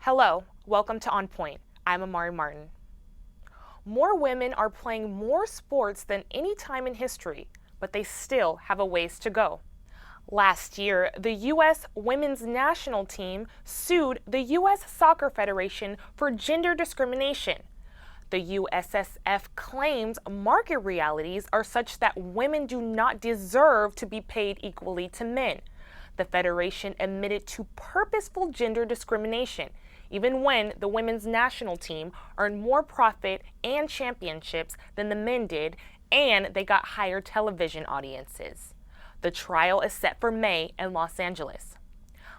Hello, welcome to On Point. I'm Amari Martin. More women are playing more sports than any time in history, but they still have a ways to go. Last year, the U.S. women's national team sued the U.S. Soccer Federation for gender discrimination. The USSF claims market realities are such that women do not deserve to be paid equally to men. The Federation admitted to purposeful gender discrimination, even when the women's national team earned more profit and championships than the men did, and they got higher television audiences. The trial is set for May in Los Angeles.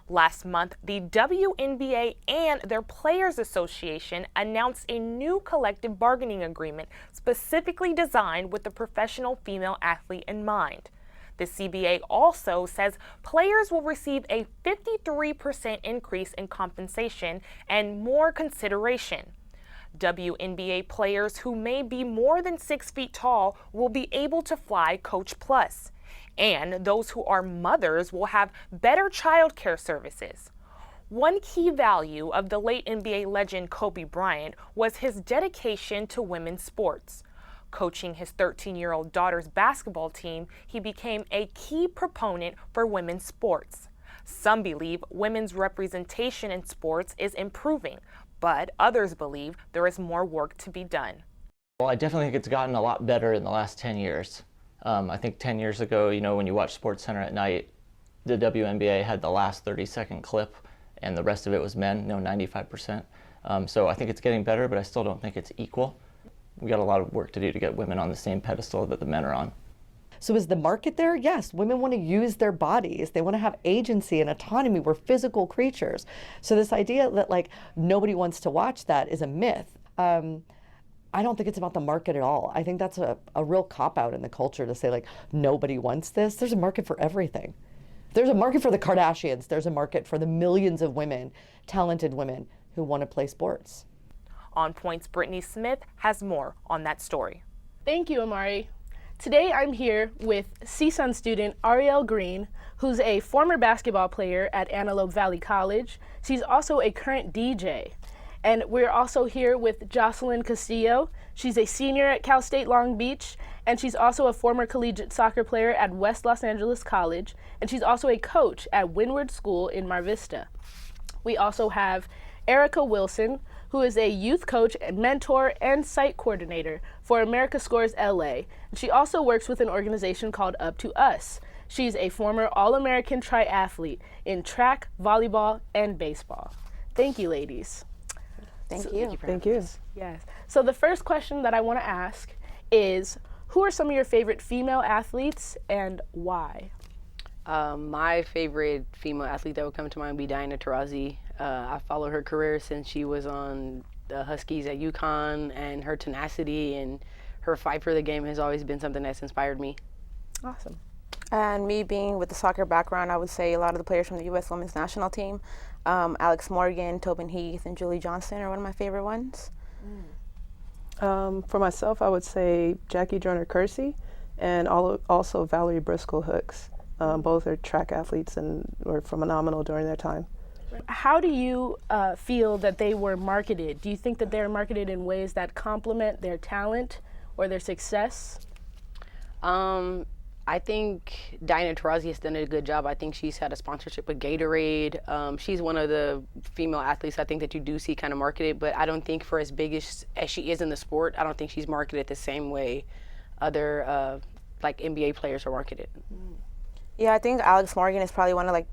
Last month, the WNBA and their Players Association announced a new collective bargaining agreement specifically designed with the professional female athlete in mind. The CBA also says players will receive a 53% increase in compensation and more consideration. WNBA players who may be more than 6 feet tall will be able to fly Coach Plus, and those who are mothers will have better child care services. One key value of the late NBA legend Kobe Bryant was his dedication to women's sports. Coaching his 13-year-old daughter's basketball team, he became a key proponent for women's sports. Some believe women's representation in sports is improving, but others believe there is more work to be done. Well, I definitely think it's gotten a lot better in the last 10 years. I think 10 years ago, when you watch SportsCenter at night, the WNBA had the last 30-second clip, and the rest of it was men, 95%. So I think it's getting better, but I still don't think it's equal. We got a lot of work to do to get women on the same pedestal that the men are on. So is the market there? Yes, women want to use their bodies. They want to have agency and autonomy. We're physical creatures. So this idea that nobody wants to watch that is a myth. I don't think it's about the market at all. I think that's a real cop-out in the culture to say nobody wants this. There's a market for everything. There's a market for the Kardashians. There's a market for the millions of women, talented women who want to play sports. On Point's Brittany Smith has more on that story. Thank you, Amari. Today I'm here with CSUN student Arielle Green, who's a former basketball player at Antelope Valley College. She's also a current DJ. And we're also here with Jocelyn Castillo. She's a senior at Cal State Long Beach, and she's also a former collegiate soccer player at West Los Angeles College, and she's also a coach at Windward School in Mar Vista. We also have Erikca Wilson, who is a youth coach, mentor, and site coordinator for America Scores LA. She also works with an organization called Up to Us. She's a former All-American triathlete in track, volleyball, and baseball. Thank you, ladies. Thank you. Thank you. Yes. So the first question that I want to ask is, who are some of your favorite female athletes and why? My favorite female athlete that would come to mind would be Diana Taurasi. I followed her career since she was on the Huskies at UConn, and her tenacity and her fight for the game has always been something that's inspired me. Awesome. And me being with the soccer background, I would say a lot of the players from the U.S. women's national team, Alex Morgan, Tobin Heath, and Julie Johnston are one of my favorite ones. For myself, I would say Jackie Joyner-Kersee and also Valerie Briscoe-Hooks. Both are track athletes and were phenomenal during their time. How do you feel that they were marketed? Do you think that they're marketed in ways that complement their talent or their success? I think Diana Taurasi has done a good job. I think she's had a sponsorship with Gatorade. She's one of the female athletes I think that you do see kind of marketed, but I don't think for as big as she is in the sport, I don't think she's marketed the same way other NBA players are marketed. Yeah, I think Alex Morgan is probably one of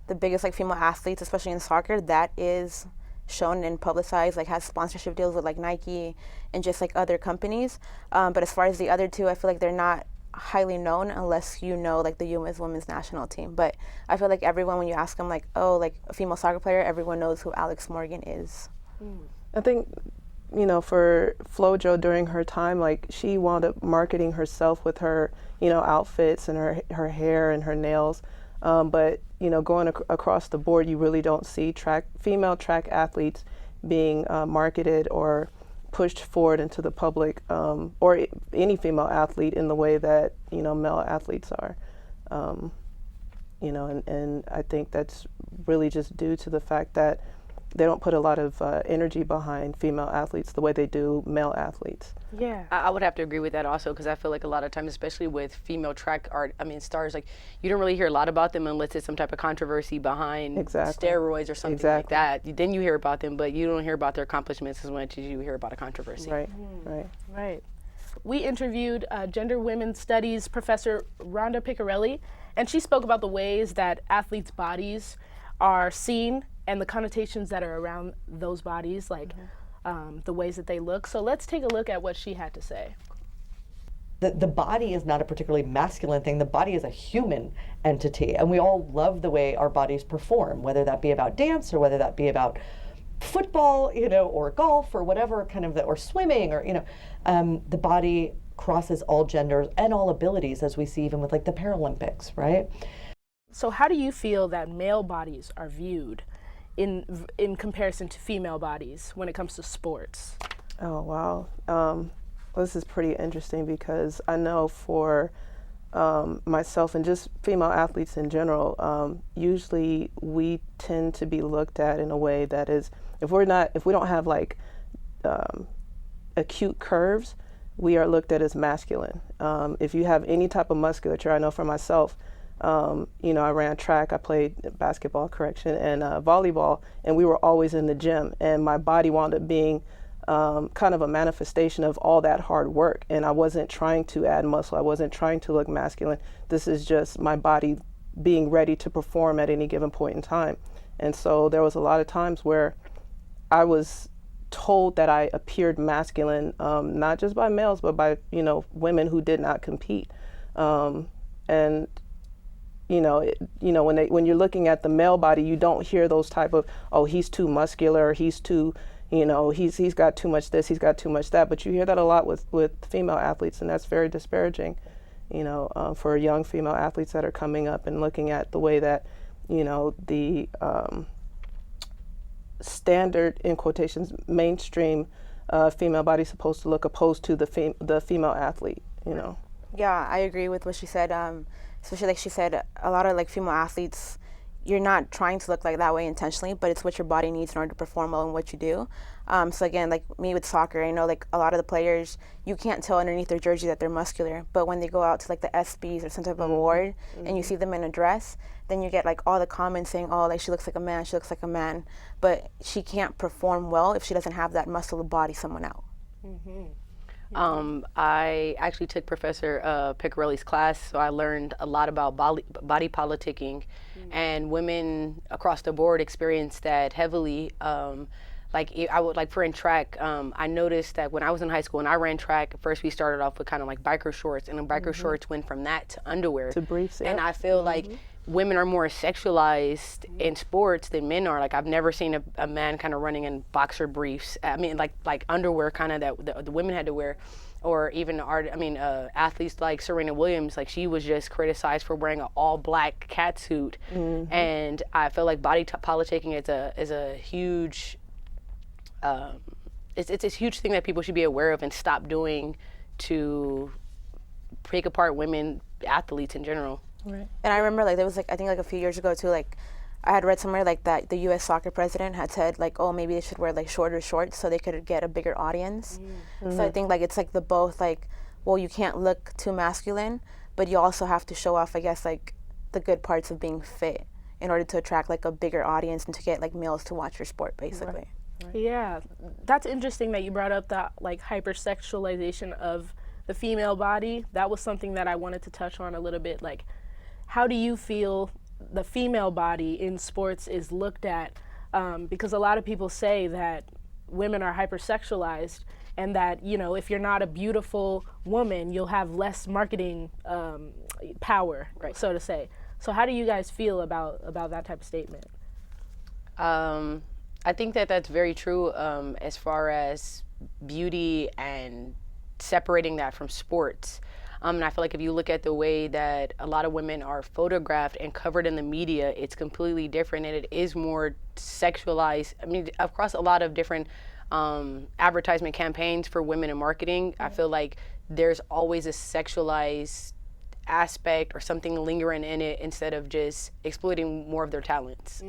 the biggest female athletes, especially in soccer, that is shown and publicized, has sponsorship deals with Nike and just other companies. But as far as the other two, I feel they're not highly known unless you know the U.S. women's national team. But I feel everyone, when you ask them a female soccer player, everyone knows who Alex Morgan is. I think, for FloJo during her time, she wound up marketing herself with her, outfits and her hair and her nails. But, going across the board, you really don't see female track athletes being marketed or pushed forward into the public, or any female athlete in the way that, male athletes are. And I think that's really just due to the fact that they don't put a lot of energy behind female athletes the way they do male athletes. Yeah. I would have to agree with that also, because I feel like a lot of times, especially with female track stars, like you don't really hear a lot about them unless it's some type of controversy behind steroids or something like that. Then you hear about them, but you don't hear about their accomplishments as much as you hear about a controversy. Right. We interviewed gender women's studies professor Rhonda Picarelli, and she spoke about the ways that athletes' bodies are seen and the connotations that are around those bodies, like the ways that they look. So let's take a look at what she had to say. The body is not a particularly masculine thing. The body is a human entity, and we all love the way our bodies perform, whether that be about dance or whether that be about football, or golf or whatever kind of, or swimming, or the body crosses all genders and all abilities, as we see even with like the Paralympics, right? So how do you feel that male bodies are viewed in comparison to female bodies when it comes to sports? Oh, wow. Well, this is pretty interesting because I know for myself and just female athletes in general, usually we tend to be looked at in a way that is, if we don't have like acute curves, we are looked at as masculine. If you have any type of musculature, I know for myself, I ran track, I played basketball, and volleyball, and we were always in the gym, and my body wound up being kind of a manifestation of all that hard work. And I wasn't trying to add muscle. I wasn't trying to look masculine. This is just my body being ready to perform at any given point in time. And so there was a lot of times where I was told that I appeared masculine, not just by males, but by, women who did not compete. And when you're looking at the male body, you don't hear those type of, oh, he's too muscular, he's too, he's got too much this, he's got too much that. But you hear that a lot with female athletes, and that's very disparaging, for young female athletes that are coming up and looking at the way that, the standard, in quotations, mainstream female body is supposed to look, opposed to the female athlete, Yeah, I agree with what she said. Especially like she said, a lot of like female athletes, you're not trying to look like that way intentionally, but it's what your body needs in order to perform well in what you do. So again, like me with soccer, I know like a lot of the players, you can't tell underneath their jersey that they're muscular, but when they go out to like the ESPYs or some type of award and you see them in a dress, then you get like all the comments saying, oh, like she looks like a man, she looks like a man, but she can't perform well if she doesn't have that muscle to body someone out. I actually took Professor Picarelli's class, so I learned a lot about body politicking, and women across the board experience that heavily. For in track, I noticed that when I was in high school and I ran track, first we started off with kind of like biker shorts, and then biker shorts went from that to underwear. To briefs, yeah. And I feel like women are more sexualized in sports than men are. Like I've never seen a man kind of running in boxer briefs. I mean, like underwear kind of that the women had to wear, or even athletes like Serena Williams. Like she was just criticized for wearing an all black catsuit, and I feel like body politicking is a huge. It's a huge thing that people should be aware of and stop doing to pick apart women athletes in general. Right. And I remember like there was like I think like a few years ago too, like I had read somewhere like that the U.S. soccer president had said like, oh, maybe they should wear like shorter shorts so they could get a bigger audience. So I think like it's like the both, like, well, you can't look too masculine, but you also have to show off, I guess, like the good parts of being fit in order to attract like a bigger audience and to get like males to watch your sport, basically. Right. Yeah, that's interesting that you brought up that like hypersexualization of the female body. That was something that I wanted to touch on a little bit. Like, how do you feel the female body in sports is looked at? Because a lot of people say that women are hypersexualized, and that, if you're not a beautiful woman, you'll have less marketing power, right, so to say. So how do you guys feel about that type of statement? I think that that's very true as far as beauty and separating that from sports. And I feel like if you look at the way that a lot of women are photographed and covered in the media, it's completely different, and it is more sexualized. I mean, across a lot of different advertisement campaigns for women in marketing, I feel like there's always a sexualized aspect or something lingering in it instead of just exploiting more of their talents.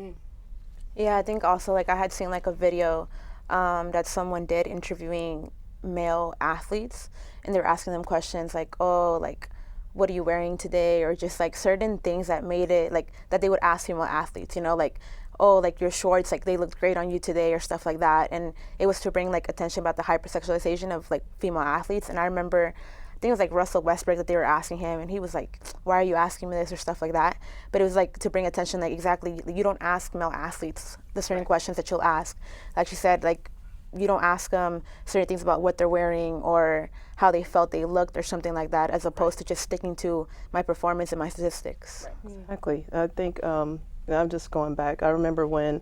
Yeah, I think also like I had seen like a video that someone did interviewing male athletes, and they were asking them questions like, oh, like, what are you wearing today? Or just like certain things that made it like that they would ask female athletes, you know, like, oh, like your shorts, like they looked great on you today or stuff like that. And it was to bring like attention about the hypersexualization of like female athletes. And I remember, I think it was like Russell Westbrook that they were asking him, and he was like, why are you asking me this or stuff like that? But it was like to bring attention, like exactly, you don't ask male athletes the certain questions that you'll ask. Like she said, like you don't ask them certain things about what they're wearing or how they felt they looked or something like that, as opposed to just sticking to my performance and my statistics. Exactly. I think I'm just going back. I remember when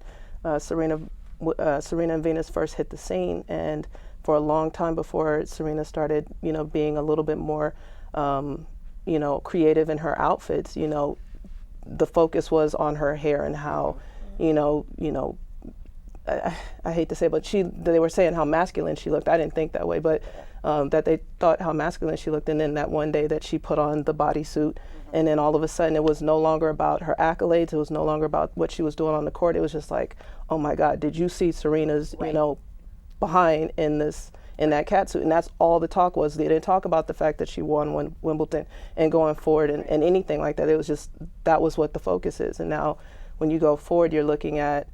Serena and Venus first hit the scene, and for a long time before Serena started, you know, being a little bit more, you know, creative in her outfits, you know, the focus was on her hair and how, you know, I hate to say it, but they were saying how masculine she looked. I didn't think that way, but that they thought how masculine she looked. And then that one day that she put on the bodysuit, and then all of a sudden it was no longer about her accolades. It was no longer about what she was doing on the court. It was just like, oh my God, did you see Serena's, you know, behind in that catsuit? And that's all the talk was. They didn't talk about the fact that she won Wimbledon and going forward and anything like that. It was just, that was what the focus is. And now when you go forward, you're looking at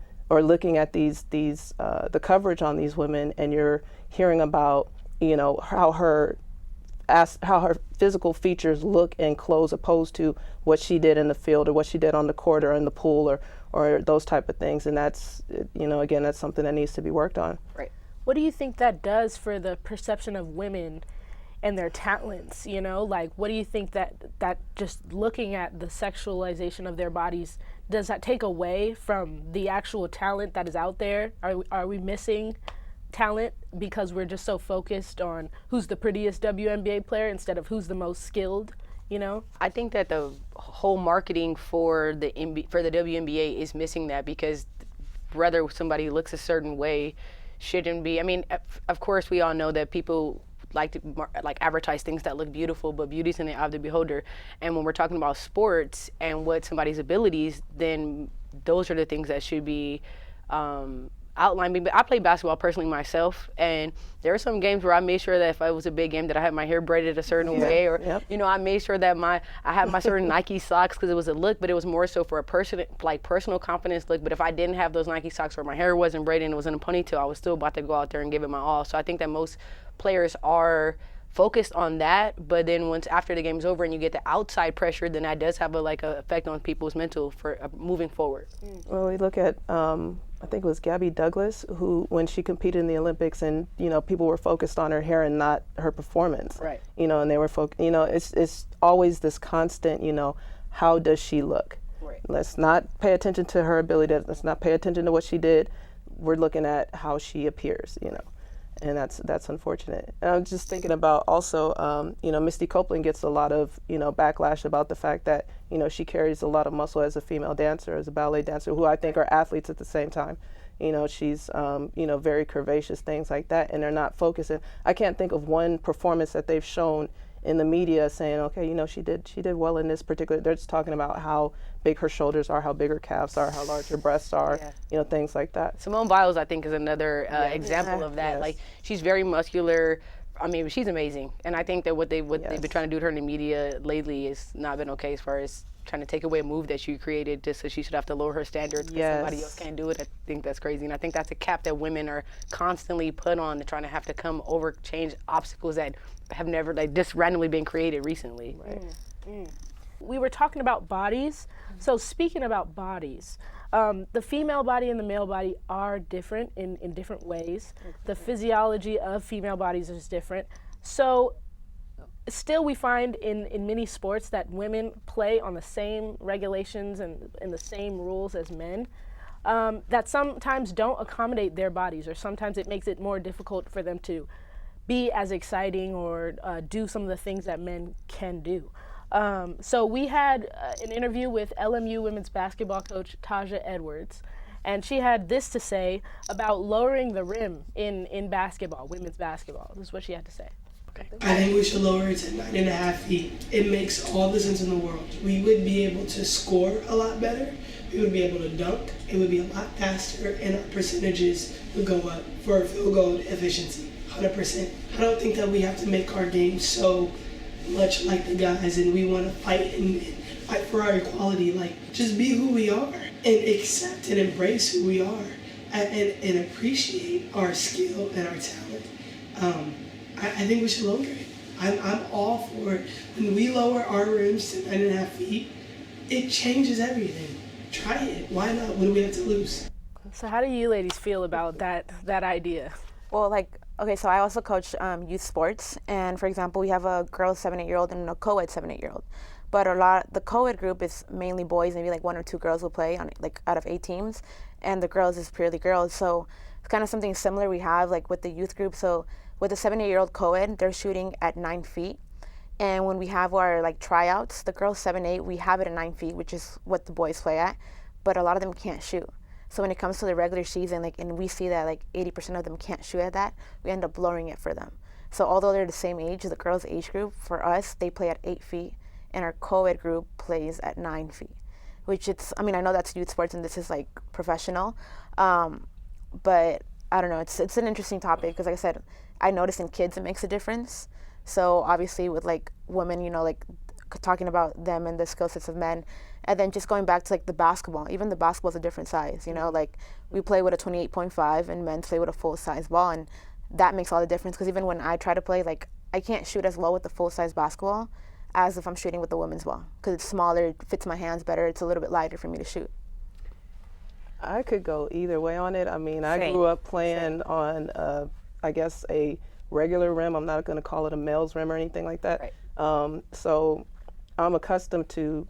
these the coverage on these women, and you're hearing about, you know, how her physical features look in clothes opposed to what she did in the field or what she did on the court or in the pool or those type of things. And that's, you know, again, that's something that needs to be worked on. Right. What do you think that does for the perception of women and their talents? You know, like, what do you think that just looking at the sexualization of their bodies, does that take away from the actual talent that is out there? Are we missing talent because we're just so focused on who's the prettiest WNBA player instead of who's the most skilled, you know? I think that the whole marketing for the WNBA is missing that, because whether somebody looks a certain way shouldn't be. I mean, of course, we all know that people like to advertise things that look beautiful, but beauty's in the eye of the beholder. And when we're talking about sports and what somebody's abilities, then those are the things that should be outlined. But I play basketball personally myself, and there are some games where I made sure that if it was a big game that I had my hair braided a certain way, or you know, I made sure that I had my certain Nike socks because it was a look, but it was more so for a personal confidence look. But if I didn't have those Nike socks or my hair wasn't braided and it was in a ponytail, I was still about to go out there and give it my all. So I think that most players are focused on that, but then once after the game's over and you get the outside pressure, then that does have a effect on people's mental for moving forward. Well, we look at I think it was Gabby Douglas, who, when she competed in the Olympics, and you know, people were focused on her hair and not her performance. Right. You know, and they were you know, it's always this constant, you know, how does she look? Right. Let's not pay attention to her ability. Let's not pay attention to what she did. We're looking at how she appears, you know. And that's unfortunate. And I'm just thinking about also, you know, Misty Copeland gets a lot of, you know, backlash about the fact that, you know, she carries a lot of muscle as a female dancer, as a ballet dancer, who I think are athletes at the same time. You know, she's, you know, very curvaceous, things like that, and they're not focusing. I can't think of one performance that they've shown in the media saying, okay, you know, she did well in this particular. They're just talking about how big her shoulders are, how big her calves are, how large her breasts are, you know, things like that. Simone Biles, I think, is another example of that. Yes. Like, she's very muscular. I mean, she's amazing, and I think that what they've been trying to do to her in the media lately has not been okay, as far as trying to take away a move that she created just so she should have to lower her standards because somebody else can't do it. I think that's crazy, and I think that's a cap that women are constantly put on, trying to have to come over, change obstacles that have never just randomly been created recently. Right. We were talking about bodies. So speaking about bodies, the female body and the male body are different in different ways. The physiology of female bodies is different. So still we find in many sports that women play on the same regulations and the same rules as men, that sometimes don't accommodate their bodies, or sometimes it makes it more difficult for them to be as exciting or do some of the things that men can do. So we had an interview with LMU women's basketball coach Taja Edwards, and she had this to say about lowering the rim in basketball, women's basketball. This is what she had to say. I think we should lower it to 9.5 feet. It makes all the sense in the world. We would be able to score a lot better, we would be able to dunk. It would be a lot faster, and our percentages would go up for field goal efficiency, 100%. I don't think that we have to make our game so much like the guys, and we want to fight and fight for our equality. Like, just be who we are and accept and embrace who we are, and appreciate our skill and our talent. I think we should lower it. I'm all for it. When we lower our rims to 9.5 feet, it changes everything. Try it. Why not? What do we have to lose? So how do you ladies feel about that idea? Well, okay, so I also coach youth sports, and for example, we have a girls 7, 8-year-old and a co-ed 7, 8-year-old. But the co-ed group is mainly boys, maybe like 1 or 2 girls will play on out of 8 teams, and the girls is purely girls. So it's kind of something similar we have like with the youth group. So with the 7, 8-year-old co-ed, they're shooting at 9 feet. And when we have our like tryouts, the girls 7, 8, we have it at 9 feet, which is what the boys play at. But a lot of them can't shoot. So when it comes to the regular season, and we see that 80% of them can't shoot at that, we end up lowering it for them. So although they're the same age, the girls' age group, for us, they play at 8 feet, and our co-ed group plays at 9 feet. Which I know that's youth sports and this is like professional, but I don't know, it's an interesting topic because like I said, I notice in kids it makes a difference. So obviously with like women, talking about them and the skill sets of men, and then just going back to like the basketball, even the basketball's a different size, we play with a 28.5 and men play with a full size ball, and that makes all the difference because even when I try to play, I can't shoot as well with the full size basketball as if I'm shooting with the women's ball because it's smaller, it fits my hands better, it's a little bit lighter for me to shoot. I could go either way on it. I mean, I grew up playing on, I guess, a regular rim. I'm not going to call it a male's rim or anything like that. Right. So I'm accustomed to,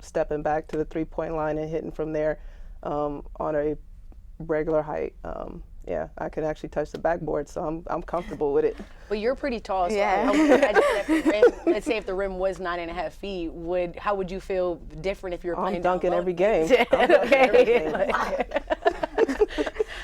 stepping back to the three-point line and hitting from there on a regular height. Yeah, I can actually touch the backboard, so I'm comfortable with it. But you're pretty tall, so Yeah. let's say if the rim was 9.5 feet, how would you feel different if you were playing I'm dunking down low? every game. I'm dunking every game.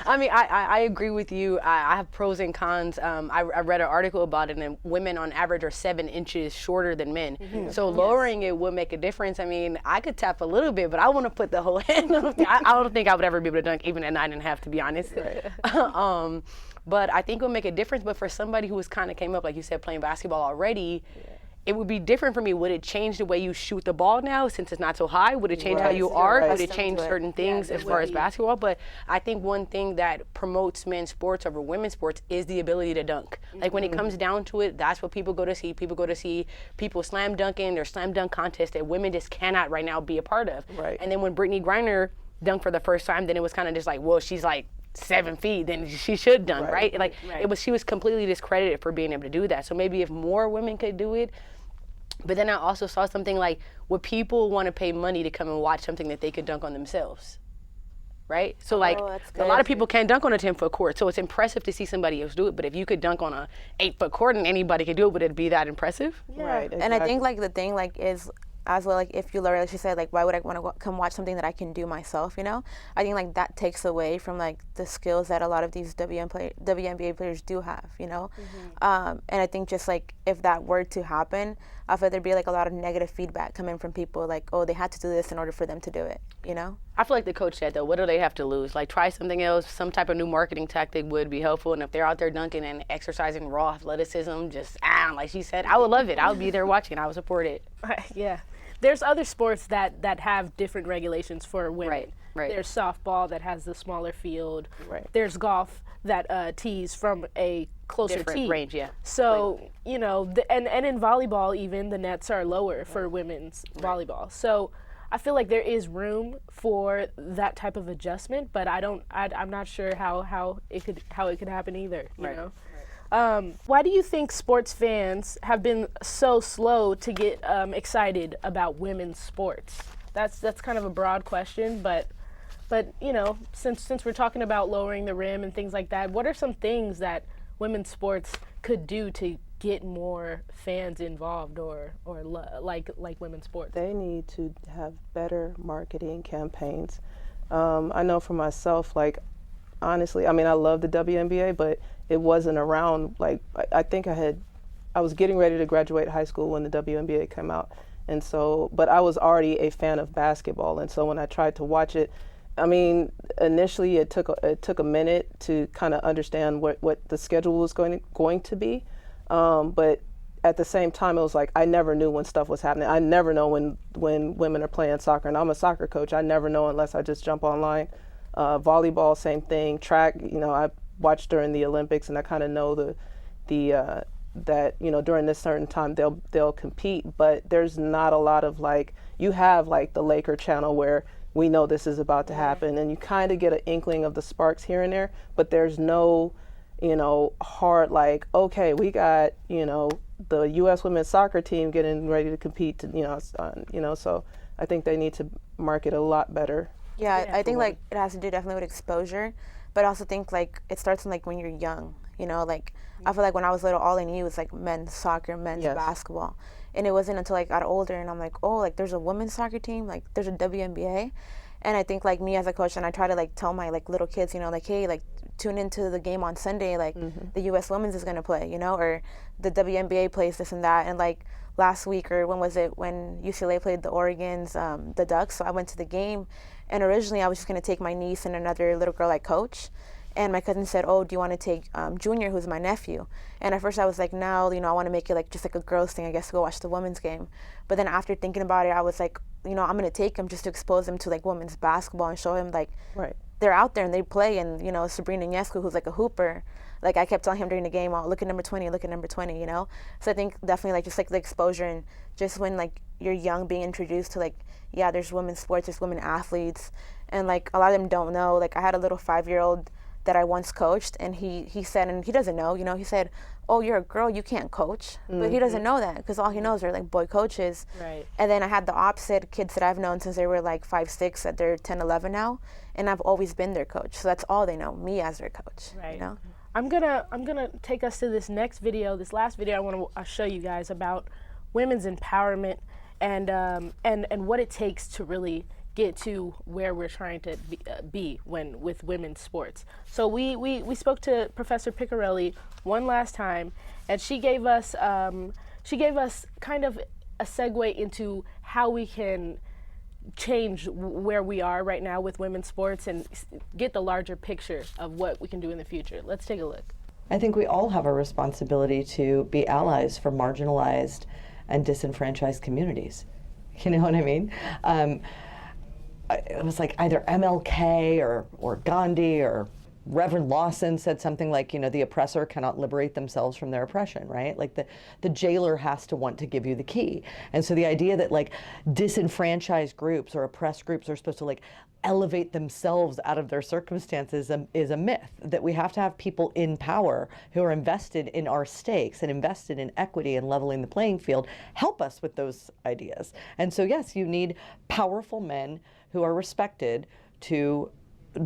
I mean, I agree with you. I have pros and cons. I read an article about it, and women on average are 7 inches shorter than men. Mm-hmm. So lowering it would make a difference. I mean, I could tap a little bit, but I want to put the whole hand on it. I don't think I would ever be able to dunk even at 9.5, to be honest. Right. But I think it would make a difference. But for somebody who kind of came up, like you said, playing basketball already, it would be different for me. Would it change the way you shoot the ball now since it's not so high? Would it change how you arc? Right. Would it change certain things as far as basketball? But I think one thing that promotes men's sports over women's sports is the ability to dunk. Like when it comes down to it, that's what people go to see. People go to see people slam dunking or slam dunk contests that women just cannot right now be a part of. Right. And then when Brittany Griner dunked for the first time, then it was kind of just like, well, she's like 7 feet, then she should dunk, right? She was completely discredited for being able to do that. So maybe if more women could do it. But then I also saw something like, would people want to pay money to come and watch something that they could dunk on themselves? Right? So a lot of people can't dunk on a 10-foot court, so it's impressive to see somebody else do it. But if you could dunk on a 8-foot court and anybody could do it, would it be that impressive? Yeah. Right. Exactly. And I think the thing is as well, if you lower, like she said, why would I want to come watch something that I can do myself, I think that takes away from the skills that a lot of these WNBA players do have, and I think just if that were to happen, I feel there'd be a lot of negative feedback coming from people oh, they had to do this in order for them to do it, I feel like the coach said though, what do they have to lose? Try something else, some type of new marketing tactic would be helpful, and if they're out there dunking and exercising raw athleticism, just like she said, I would love it. I would be there watching. I would support it. Yeah. There's other sports that have different regulations for women. Right. There's softball that has the smaller field. Right. There's golf that tees from a closer Different tee. range, yeah. So, and in volleyball even, the nets are lower for women's volleyball. So I feel like there is room for that type of adjustment, but I'm not sure how it could happen either, you know? Why do you think sports fans have been so slow to get excited about women's sports? That's kind of a broad question, but since we're talking about lowering the rim and things like that, what are some things that women's sports could do to get more fans involved or like women's sports? They need to have better marketing campaigns. I know for myself, honestly, I mean, I love the WNBA, but it wasn't around, I think I was getting ready to graduate high school when the WNBA came out, And so, but I was already a fan of basketball, and so when I tried to watch it, I mean, initially it took a minute to kind of understand what the schedule was going to be, but at the same time, it was like I never knew when stuff was happening. I never know when women are playing soccer, and I'm a soccer coach. I never know unless I just jump online. Volleyball, same thing. Track, I watched during the Olympics, and I kind of know that during this certain time they'll compete, but there's not a lot of like, you have like the Laker channel where we know this is about to happen, and you kind of get an inkling of the sparks here and there, but there's no hard like, okay, we got the U.S. women's soccer team getting ready to compete so I think they need to market a lot better. Yeah, I think like it has to do definitely with exposure, but I also think like it starts from like when you're young, like I feel like when I was little, all I knew was like men's soccer, men's basketball. And it wasn't until I got older and I'm like, oh, like there's a women's soccer team, like there's a WNBA. And I think like me as a coach, and I try to like tell my like little kids, like, hey, like tune into the game on Sunday, like the U.S. women's is going to play, or the WNBA plays this and that. And like last week, or when was it, when UCLA played the Oregon's, the Ducks, so I went to the game. And originally I was just going to take my niece and another little girl I coach. And my cousin said, oh, do you want to take Junior, who's my nephew? And at first I was like, no, I want to make it like just like a girls thing, I guess, to go watch the women's game. But then after thinking about it, I was like, I'm going to take him just to expose him to like women's basketball and show him like they're out there and they play. And, Sabrina Ionescu, who's like a hooper, like I kept telling him during the game, oh, look at number 20, look at number 20, So I think definitely like just like the exposure, and just when like you're young, being introduced to like, yeah, there's women's sports, there's women athletes. And like a lot of them don't know. Like I had a little 5-year-old that I once coached, and he said, and he doesn't know, he said, oh, you're a girl, you can't coach. But he doesn't know that, because all he knows are like boy coaches. Right. And then I had the opposite, kids that I've known since they were like 5, 6, that they're 10, 11 now, and I've always been their coach. So that's all they know, me as their coach. Right. I'm gonna take us to this next video, this last video I want to show you guys about women's empowerment and what it takes to really get to where we're trying to be with women's sports. So we spoke to Professor Picarelli one last time, and she gave us kind of a segue into how we can change where we are right now with women's sports and get the larger picture of what we can do in the future. Let's take a look. I think we all have a responsibility to be allies for marginalized and disenfranchised communities. You know what I mean? It was like either MLK or Gandhi or Reverend Lawson said something like, the oppressor cannot liberate themselves from their oppression, right? Like the jailer has to want to give you the key. And so the idea that like disenfranchised groups or oppressed groups are supposed to like elevate themselves out of their circumstances is a myth. That we have to have people in power who are invested in our stakes and invested in equity and leveling the playing field help us with those ideas. And so yes, you need powerful men who are respected to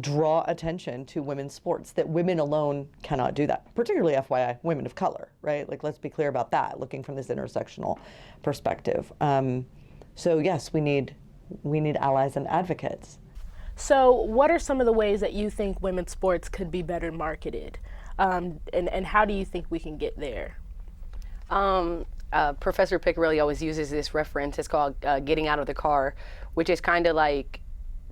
draw attention to women's sports, that women alone cannot do that, particularly FYI, women of color, right? Like, let's be clear about that, looking from this intersectional perspective. So yes, we need allies and advocates. So what are some of the ways that you think women's sports could be better marketed? And how do you think we can get there? Professor Picarelli always uses this reference. It's called getting out of the car, which is kind of like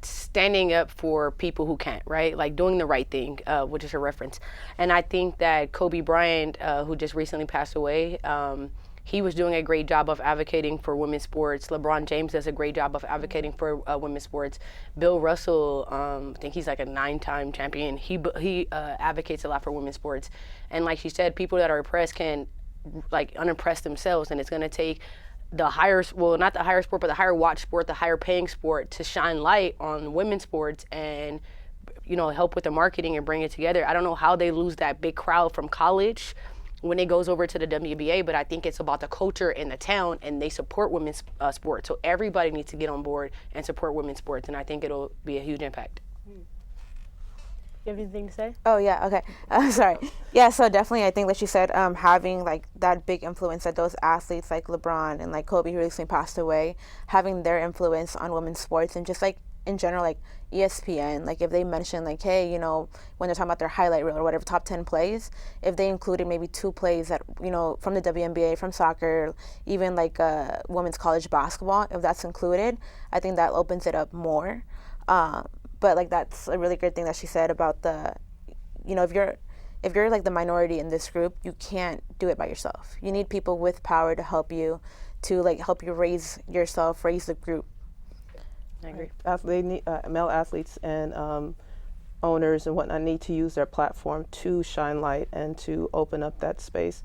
standing up for people who can't, right? Like doing the right thing, which is a reference. And I think that Kobe Bryant, who just recently passed away, he was doing a great job of advocating for women's sports. LeBron James does a great job of advocating for women's sports. Bill Russell, I think he's like a 9-time champion. He advocates a lot for women's sports. And like she said, people that are oppressed can like unoppress themselves, and it's going to take the higher, well, not the higher sport, but the higher watch sport, the higher paying sport to shine light on women's sports and, help with the marketing and bring it together. I don't know how they lose that big crowd from college when it goes over to the WNBA, but I think it's about the culture in the town, and they support women's sports. So everybody needs to get on board and support women's sports, and I think it'll be a huge impact. You have anything to say? Oh, yeah, okay. Sorry. Yeah, so definitely I think that she said having like that big influence that those athletes like LeBron and like Kobe, who recently passed away, having their influence on women's sports and just like in general, like ESPN, like if they mention like, hey, you know, when they're talking about their highlight reel or whatever, top 10 plays, if they included maybe 2 plays that, you know, from the WNBA, from soccer, even like women's college basketball, if that's included, I think that opens it up more. But like that's a really great thing that she said about the, you know, if you're like the minority in this group, you can't do it by yourself. You need people with power to help you raise yourself, raise the group. I agree. They need, male athletes and owners and whatnot need to use their platform to shine light and to open up that space.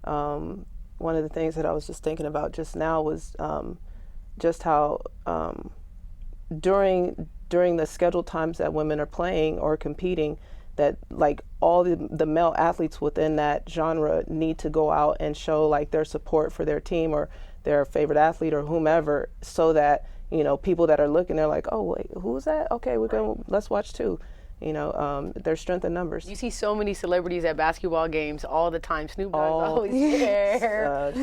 One of the things that I was just thinking about just now was just how during the scheduled times that women are playing or competing, that like all the male athletes within that genre need to go out and show like their support for their team or their favorite athlete or whomever, so that, you know, people that are looking, they're like, oh wait, who's that? Okay, let's watch too. You know, there's strength in numbers. You see so many celebrities at basketball games all the time. Snoop Dogg's always there.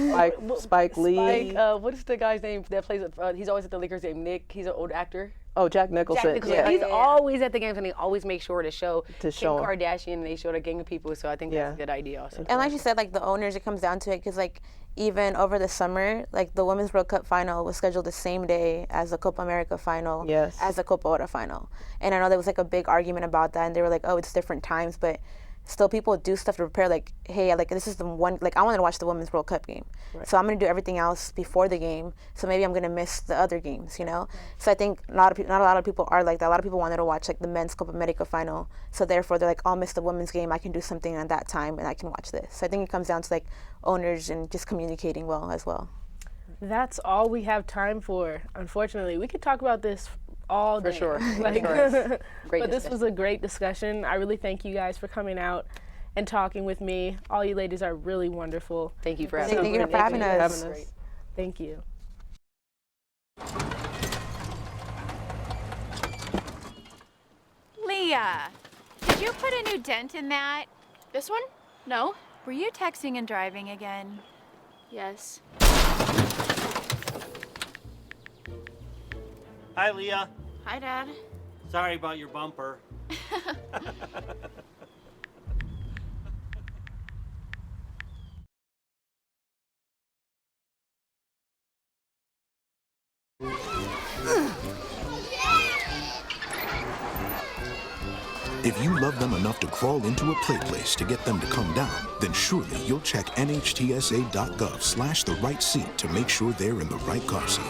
Spike Lee. What is the guy's name that plays? He's always at the Lakers game. Nick. He's an old actor. Oh, Jack Nicholson. Yeah. He's always at the games, and they always make sure to show Kim show him. Kardashian. And they show the gang of people. So I think that's a good idea also. And like you said, like the owners, it comes down to it, because like even over the summer, like the Women's World Cup final was scheduled the same day as the Copa America final, as the Copa Oro final. And I know there was like a big argument about that, and they were like, oh, it's different times, but still people do stuff to prepare, like, hey, like this is the one, like I wanted to watch the Women's World Cup game. Right. So I'm gonna do everything else before the game, so maybe I'm gonna miss the other games, you know? Right. So I think not a lot of people are like that. A lot of people wanted to watch like the men's Copa America final, so therefore they're like, I'll miss the women's game, I can do something at that time and I can watch this. So I think it comes down to like owners and just communicating well as well. That's all we have time for, unfortunately. We could talk about this all day. For sure. But this was a great discussion. I really thank you guys for coming out and talking with me. All you ladies are really wonderful. Thank you for having us. Thank you for having us. Thank you. Leah, did you put a new dent in that? This one? No. Were you texting and driving again? Yes. Hi, Leah. Hi, Dad. Sorry about your bumper. If you love them enough to crawl into a play place to get them to come down, then surely you'll check nhtsa.gov/the right seat to make sure they're in the right car seat.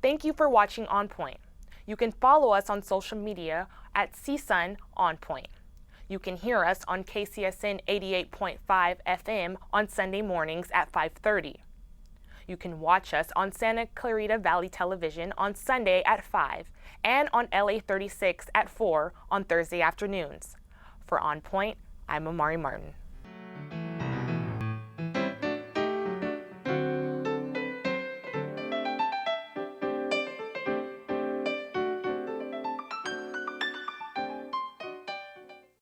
Thank you for watching On Point. You can follow us on social media at CSUN On Point. You can hear us on KCSN 88.5 FM on Sunday mornings at 5:30. You can watch us on Santa Clarita Valley Television on Sunday at 5 and on LA 36 at 4 on Thursday afternoons. For On Point, I'm Amari Martin.